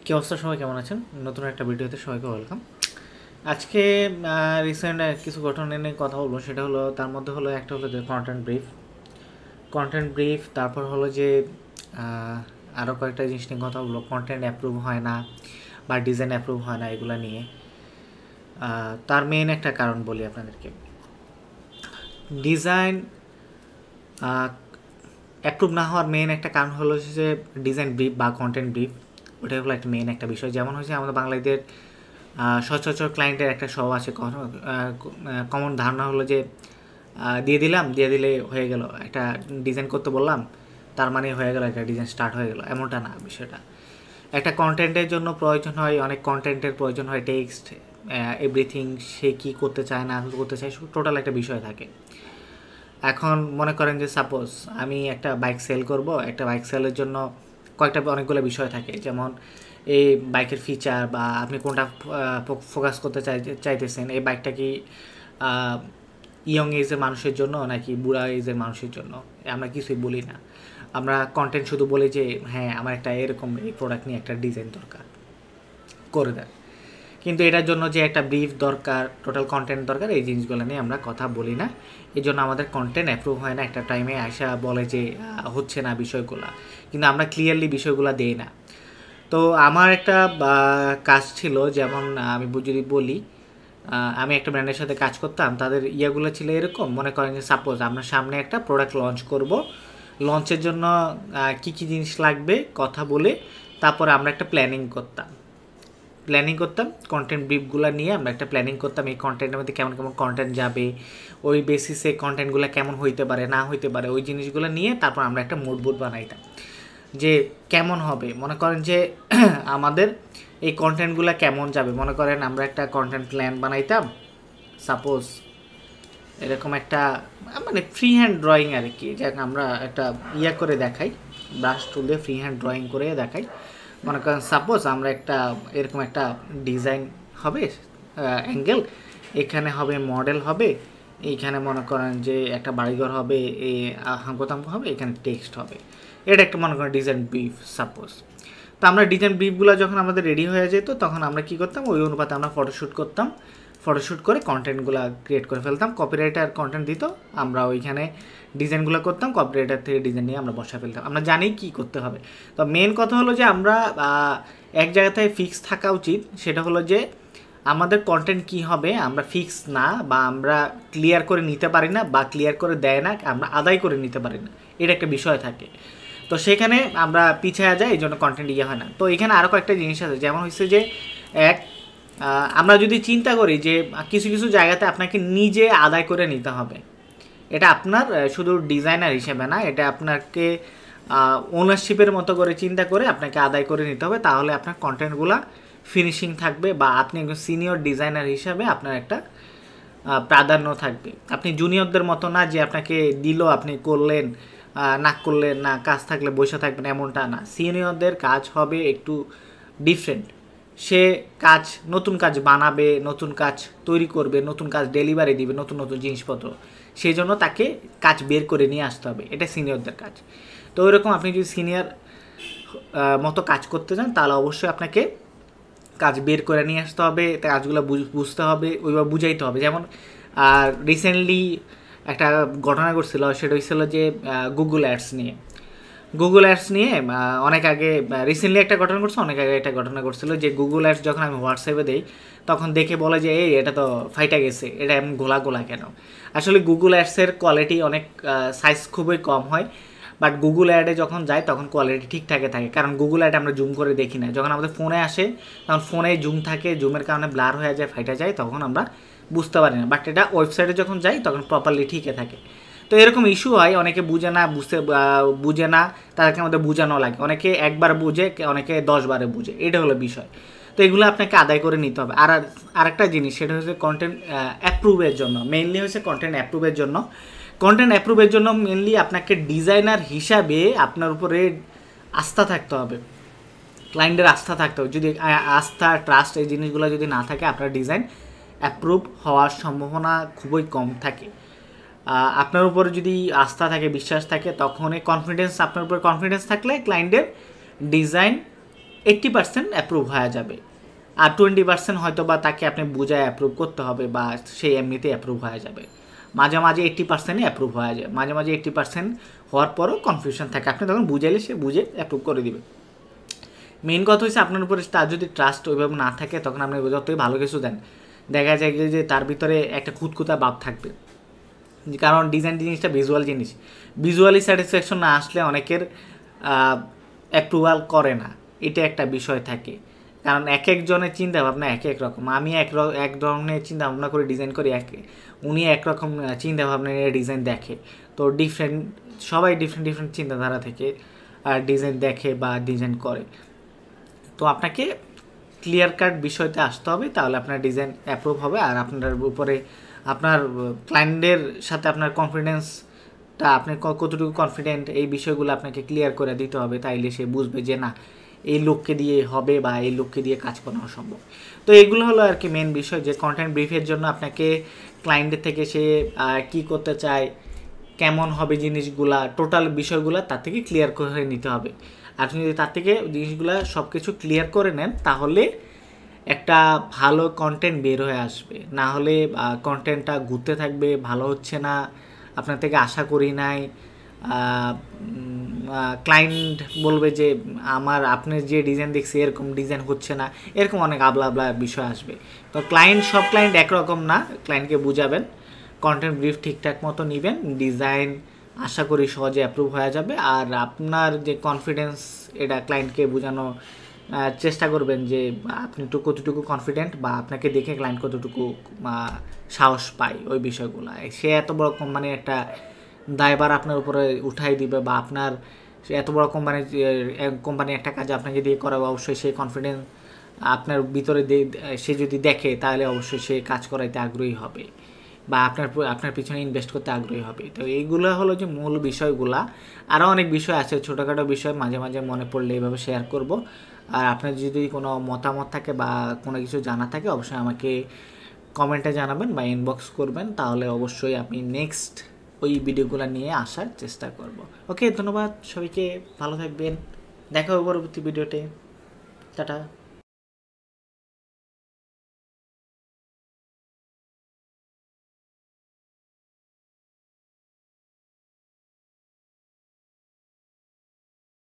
কি অবস্থা, সবাই কেমন আছেন? নতুন একটা ভিডিওতে সবাইকে ওয়েলকাম। আজকে রিসেন্ট কিছু ঘটনা নিয়ে কথা বলবো। সেটা হলো, তার মধ্যে হলো একটা হলো যে কন্টেন্ট ব্রিফ, তারপর হলো যে আরও কয়েকটা জিনিস নিয়ে কথা বলবো। কন্টেন্ট অ্যাপ্রুভ হয় না বা ডিজাইন অ্যাপ্রুভ হয় না, এগুলো নিয়ে। তার মেইন একটা কারণ বলি আপনাদেরকে। ডিজাইন অ্যাপ্রুভ না হওয়ার মেইন একটা কারণ হলো যে ডিজাইন ব্রিফ বা কন্টেন্ট ব্রিফ, ওটাই হলো একটা মেইন একটা বিষয়। যেমন হচ্ছে আমাদের বাঙালিদের সচরাচর ক্লায়েন্টের একটা স্বভাব আছে, কমন ধারণা হলো যে দিয়ে দিলে হয়ে গেল, একটা ডিজাইন করতে বললাম তার মানে হয়ে গেল, একটা ডিজাইন স্টার্ট হয়ে গেল। এমনটা না বিষয়টা। একটা কন্টেন্টের জন্য প্রয়োজন হয়, অনেক কন্টেন্টের প্রয়োজন হয়, টেক্সট, এভরিথিং, সে কী করতে চায় না করতে চায়, টোটাল একটা বিষয় থাকে। এখন মনে করেন যে সাপোজ আমি একটা বাইক সেল করব, একটা বাইক সেলের জন্য অনেকগুলো বিষয় থাকে। যেমন এই বাইকের ফিচার, বা আপনি কোনটা ফোকাস করতে চাইতেছেন, এই বাইকটা কি ইয়ং এজের মানুষের জন্য নাকি বুড়া এজের মানুষের জন্য। আমরা কিছুই বলি না, আমরা কন্টেন্ট শুধু বলি যে হ্যাঁ আমার একটা এরকম এই প্রোডাক্ট নিয়ে একটা ডিজাইন দরকার, করে দেন। কিন্তু এটার জন্য যে একটা ব্রিফ দরকার, টোটাল কন্টেন্ট দরকার, এই জিনিসগুলো নিয়ে আমরা কথা বলি না। এই জন্য আমাদের কন্টেন্ট অ্যাপ্রুভ হয় না। একটা টাইমে আসা বলে যে হচ্ছে না বিষয়গুলো, কিন্তু আমরা ক্লিয়ারলি বিষয়গুলো দিই না। তো আমার একটা কাজ ছিল, যেমন আমি যদি বলি, আমি একটা ব্র্যান্ডের সাথে কাজ করতাম। তাদের ইয়েগুলো ছিল এরকম, মনে করেন যে সাপোজ আমরা সামনে একটা প্রোডাক্ট লঞ্চ করব, লঞ্চের জন্য কী কী জিনিস লাগবে কথা বলে তারপরে আমরা একটা প্ল্যানিং করতাম কন্টেন্ট ব্রিফগুলো নিয়ে। আমরা একটা প্ল্যানিং করতাম এই কন্টেন্টের মধ্যে কেমন কেমন কন্টেন্ট যাবে, ওই বেসিসে কন্টেন্টগুলো কেমন হইতে পারে না হইতে পারে, ওই জিনিসগুলো নিয়ে তারপর আমরা একটা মুডবোর্ড বানাইতাম যে কেমন হবে। মনে করেন যে আমাদের এই কন্টেন্টগুলো কেমন যাবে, মনে করেন আমরা একটা কন্টেন্ট প্ল্যান বানাইতাম। সাপোজ এরকম একটা মানে ফ্রি হ্যান্ড ড্রয়িং আর কি, যাক আমরা একটা করে দেখাই, ব্রাশ টুল দিয়ে ফ্রি হ্যান্ড ড্রয়িং করে দেখাই। মনে করেন সাপোজ আমরা একটা এরকম একটা ডিজাইন হবে, অ্যাঙ্গেল, এখানে হবে মডেল হবে, এইখানে মনে করেন যে একটা বাড়িঘর হবে, এই হাঙ্কতাঙ্ক হবে, এখানে টেক্সট হবে। এটা একটা মনে করেন ডিজাইন ব্রিফ সাপোজ। তো আমরা ডিজাইন ব্রিফগুলো যখন আমাদের রেডি হয়ে যেত, তখন আমরা কী করতাম, ওই অনুপাতে আমরা ফটোশ্যুট করে কন্টেন্টগুলো ক্রিয়েট করে ফেলতাম। কপিরাইটার কন্টেন্ট দিত, আমরা ওইখানে ডিজাইনগুলো করতাম, কপিরাইটার থেকে ডিজাইন নিয়ে আমরা বসা ফেলতাম। আমরা জানি কী করতে হবে। তো মেন কথা হলো যে আমরা এক জায়গাতে ফিক্স থাকা উচিত। সেটা হলো যে আমাদের কন্টেন্ট কী হবে আমরা ফিক্স না, বা আমরা ক্লিয়ার করে নিতে পারি না, বা ক্লিয়ার করে দেয় না, আমরা আদায় করে নিতে পারি না, এটা একটা বিষয় থাকে। তো সেখানে আমরা পিছিয়ে যাই, এই জন্য কন্টেন্ট হয় না। তো এখানে আরও কয়েকটা জিনিস আছে, যেমন হচ্ছে যে এক, আমরা যদি চিন্তা করি যে কিছু কিছু জায়গাতে আপনাকে নিজে আদায় করে নিতে হবে, এটা আপনার শুধু ডিজাইনার হিসেবে না, এটা আপনাকে ওনারশিপের মতো করে চিন্তা করে আপনাকে আদায় করে নিতে হবে। তাহলে আপনার কন্টেন্টগুলো ফিনিশিং থাকবে, বা আপনি একজন সিনিয়র ডিজাইনার হিসাবে আপনার একটা প্রাধান্য থাকবে। আপনি জুনিয়রদের মতো না যে আপনাকে দিল আপনি করলেন, না করলেন না, কাজ থাকলে বসে থাকবেন, এমনটা না। সিনিয়রদের কাজ হবে একটু ডিফারেন্ট। সে নতুন কাজ বানাবে, নতুন কাজ তৈরি করবে, নতুন কাজ ডেলিভারি দিবে, নতুন নতুন জিনিসপত্র। সেই জন্য তাকে কাজ বের করে নিয়ে আসতে হবে, এটা সিনিয়রদের কাজ। তো ওইরকম আপনি যদি সিনিয়র মতো কাজ করতে চান, তাহলে অবশ্যই আপনাকে কাজ বের করে নিয়ে আসতে হবে, কাজগুলো বুঝতে হবে, ওইভাবে বুঝাইতে হবে। যেমন রিসেন্টলি একটা ঘটনা ঘটছিল, সেটা হচ্ছিল যে গুগল অ্যাডস নিয়ে অনেক আগে রিসেন্টলি একটা ঘটনা ঘটছে, অনেক আগে একটা ঘটনা ঘটছিল যে গুগল অ্যাডস যখন আমি হোয়াটসঅ্যাপে দিই, তখন দেখে বলে যে এই এটা তো ফাইটা গেছে, এটা এমন গোলা কেন। আসলে গুগল অ্যাডসের কোয়ালিটি অনেক সাইজ খুবই কম হয়, বাট গুগল অ্যাডে যখন যায় তখন কোয়ালিটি ঠিকঠাকই থাকে। কারণ গুগল অ্যাড আমরা জুম করে দেখি না, যখন আমাদের ফোনে আসে তখন ফোনে জুম থাকে, জুমের কারণে ব্লার হয়ে যায়, ফাইটা যায়, তখন আমরা বুঝতে পারি না। বাট এটা ওয়েবসাইটে যখন যাই তখন প্রপারলি ঠিকই থাকে। তো এরকম ইস্যু হয়, অনেকে বুঝে না, তাদেরকে আমাদের বোঝানো লাগে। অনেকে একবার বুঝে, অনেকে 10 বারে বুঝে, এটা হলো বিষয়। তো এগুলো আপনাকে আদায় করে নিতে হবে। আরেকটা জিনিস, সেটা হচ্ছে কন্টেন্ট অ্যাপ্রুভের জন্য, মেইনলি হচ্ছে কন্টেন্ট অ্যাপ্রুভের জন্য মেনলি আপনাকে ডিজাইনার হিসাবে আপনার উপরে আস্থা থাকতে হবে, ক্লায়েন্টের আস্থা থাকতে হবে। যদি আস্থা, ট্রাস্ট, এই জিনিসগুলো যদি না থাকে, আপনার ডিজাইন অ্যাপ্রুভ হওয়ার সম্ভাবনা খুবই কম থাকে। আপনার উপরে যদি আস্থা থাকে, বিশ্বাস থাকে, তখন আপনার উপর কনফিডেন্স থাকলে ক্লায়েন্টের ডিজাইন 80% অ্যাপ্রুভ হয়ে যাবে, আর 20% হয়তো বা তাকে আপনি বুঝায় অ্যাপ্রুভ করতে হবে বা সে এমনিতে অ্যাপ্রুভ হয়ে যাবে। মাঝে মাঝে 80%ই অ্যাপ্রুভ হয়ে যায়, মাঝে মাঝে 80% হওয়ার পরও কনফিউশন থাকে, আপনি তখন বুঝাইলে সে বুঝে অ্যাপ্রুভ করে দিবে। মেইন কথা হচ্ছে আপনার উপরে তার যদি ট্রাস্ট ওইভাবে না থাকে, তখন আপনি যতই ভালো কিছু দেন, দেখা যায় যে তার ভিতরে একটা খুঁতখুঁতা ভাব থাকবে, কারণ ডিজাইন জিনিসটা ভিজুয়াল জিনিস, ভিজুয়ালি স্যাটিসফ্যাকশন না আসলে অনেকের অ্যাপ্রুভাল করে না, এটা একটা বিষয় থাকে। কারণ এক একজনের চিন্তাভাবনা এক এক রকম, আমি এক ধরনের চিন্তাভাবনা করে ডিজাইন করি, উনি একরকম চিন্তাভাবনা নিয়ে ডিজাইন দেখে, তো সবাই ডিফারেন্ট চিন্তাধারা থেকে ডিজাইন দেখে বা ডিজাইন করে। তো আপনাকে ক্লিয়ার কাট বিষয়তে আসতে হবে, তাহলে আপনার ডিজাইন অ্যাপ্রুভ হবে। আর আপনার উপরে আপনার ক্লায়েন্টের সাথে আপনার কনফিডেন্সটা, আপনি কতটুকু কনফিডেন্ট, এই বিষয়গুলো আপনাকে ক্লিয়ার করে দিতে হবে, তাইলে সে বুঝবে যে না এই লোককে দিয়ে হবে বা এই লোককে দিয়ে কাজ করানো সম্ভব। তো এগুলো হলো আর কি মেন বিষয়, যে কন্টেন্ট ব্রিফের জন্য আপনাকে ক্লায়েন্টের থেকে সে কি করতে চায়, কেমন হবে জিনিসগুলা, টোটাল বিষয়গুলো তার থেকে ক্লিয়ার করে নিতে হবে। আপনি যদি তার থেকে জিনিসগুলো সব কিছু ক্লিয়ার করে নেন, তাহলে একটা ভালো কন্টেন্ট বের হয়ে আসবে। না হলে কন্টেন্টটা ঘুরতে থাকবে, ভালো হচ্ছে না, আপনার থেকে আশা করি নাই, ক্লায়েন্ট বলবে যে আপনি যে ডিজাইন দেখছি এরকম ডিজাইন হচ্ছে না, এরকম অনেক আবলা আবলা বিষয় আসবে। তো সব ক্লায়েন্ট একরকম না, ক্লায়েন্টকে বুঝাবেন, কন্টেন্ট ব্রিফ ঠিকঠাক মতো নেবেন, ডিজাইন আশা করি সহজে অ্যাপ্রুভ হয়ে যাবে। আর আপনার যে কনফিডেন্স, এটা ক্লায়েন্টকে বোঝানো চেষ্টা করবেন যে আপনি তো কতটুকু কনফিডেন্ট, বা আপনাকে দেখে ক্লায়েন্ট কতটুকু সাহস পায় ওই বিষয়গুলো। সে এত বড় কোম্পানির একটা দায়ভার আপনার উপরে উঠাই দিবে, বা আপনার এত বড় কোম্পানির একটা কাজ আপনাকে দিয়ে করাবে, অবশ্যই সেই কনফিডেন্স আপনার ভিতরে সে যদি দেখে, তাহলে অবশ্যই সে কাজ করাইতে আগ্রহী হবে, বা আপনার পিছনে ইনভেস্ট করতে আগ্রহী হবে। তো এইগুলো হলো যে মূল বিষয়গুলা। আরও অনেক বিষয় আছে, ছোটোখাটো বিষয় মাঝে মাঝে মনে পড়লে এইভাবে শেয়ার করব। আর আপনার যদি কোনো মতামত থাকে বা কোনো কিছু জানা থাকে, অবশ্যই আমাকে কমেন্টে জানাবেন বা ইনবক্স করবেন, তাহলে অবশ্যই আমি নেক্সট ওই ভিডিওগুলো নিয়ে আসার চেষ্টা করব। ওকে, ধন্যবাদ সবাইকে, ভালো থাকবেন, দেখা হবে পরবর্তী ভিডিওতে, টাটা।